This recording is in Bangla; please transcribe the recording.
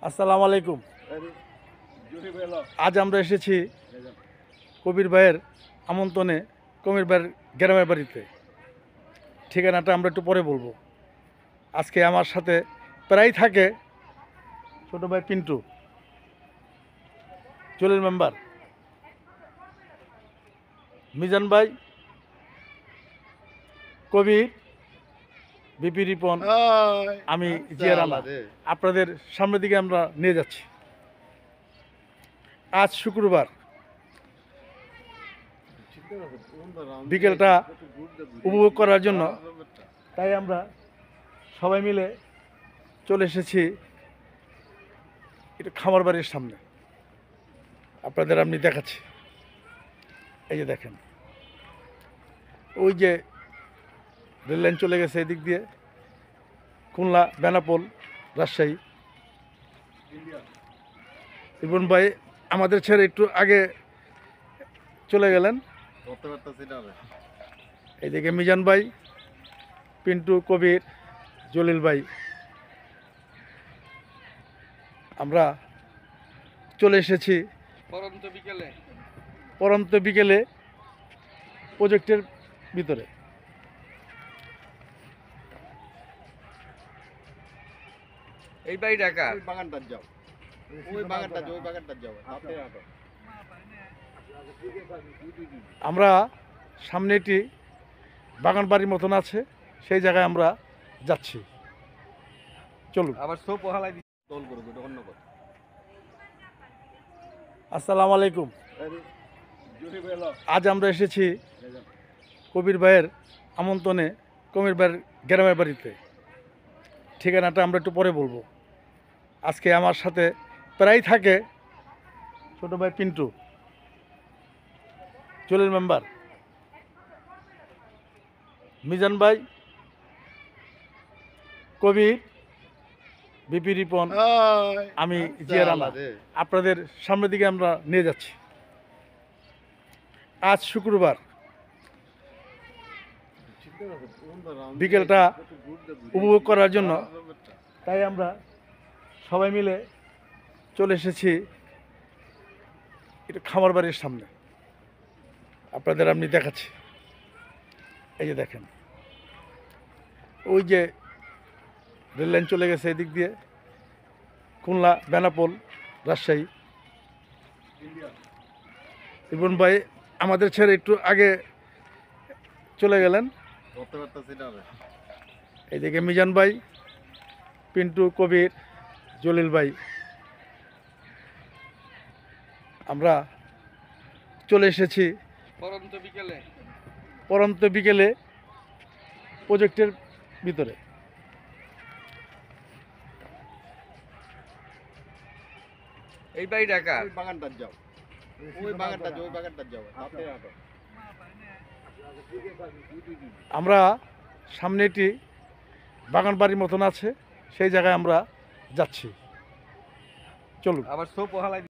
আসসালামু আলাইকুম। আজ আমরা এসেছি কবির ভাইয়ের আমন্ত্রণে কবির ভাইয়ের গ্রামের বাড়িতে। ঠিকানাটা আমরা একটু পরে বলবো। আজকে আমার সাথে প্রায় থাকে ছোট ভাই পিন্টু, জলিল মেম্বার, মিজান ভাই, কবির, বিপি রিপন, আমি জিয়া রানা। আপনাদের সামনের দিকে আমরা নিয়ে যাচ্ছি। আজ শুক্রবার বিকেলটা উপভোগ করার জন্য তাই আমরা সবাই মিলে চলে এসেছি একটু খামার বাড়ির সামনে। আপনাদের আমি দেখাচ্ছি, এই যে দেখেন, ওই যে রেল লাইন চলে গেছে এদিক দিয়ে, খুলনা, বেনাপোল, রাজশাহী। রিপন ভাই আমাদের ছেড়ে একটু আগে চলে গেলেন। এইদিকে মিজান ভাই, পিন্টু, কবির, জলিল ভাই, আমরা চলে এসেছি পরন্ত বিকেলে প্রজেক্টের ভিতরে। এই বাড়ি ঢাকা বাগানটা যাও, ওই বাগানটা যাও, ওই বাগানটা যাও। আমরা সামনে একটি বাগান বাড়ির মতন আছে, সেই জায়গায় আমরা যাচ্ছি। চলুন। আবার সব পহালাই আসসালামু আলাইকুম। আজ আমরা এসেছি কবির ভাইয়ের আমন্ত্রণে কবির ভাইয়ের গ্রামের বাড়িতে। ঠিকানাটা আমরা একটু পরে বলবো। আজকে আমার সাথে প্রায় থাকে ছোট ভাই পিন্টু, জলিল মেম্বার, মিজান ভাই, কবির, বিপি রিপন, আমি জিয়া রানা। আপনাদের সামনের দিকে আমরা নিয়ে যাচ্ছি। আজ শুক্রবার বিকেলটা উপভোগ করার জন্য তাই আমরা সবাই মিলে চলে এসেছি একটু খামার বাড়ির সামনে। আপনাদের আমি দেখাচ্ছি, এই যে দেখেন, ওই যে রেল লাইন চলে গেছে এদিক দিয়ে, খুলনা, বেনাপোল, রাজশাহী। রিপন ভাই আমাদের ছেড়ে একটু আগে চলে গেলেন। এইদিকে মিজান ভাই, পিন্টু, কবির, জলিল ভাই, আমরা চলে এসেছি পরন্ত বিকেলে প্রজেক্টের ভিতরে। এই বাড়ি ঢাকা ওই বাগানটা যাও, ওই বাগানটা যাও, ওই বাগানটা যাও। আমরা সামনে একটি বাগান বাড়ির মতন আছে, সেই জায়গায় আমরা যাচ্ছি। চলুন। আবার সব পহালাই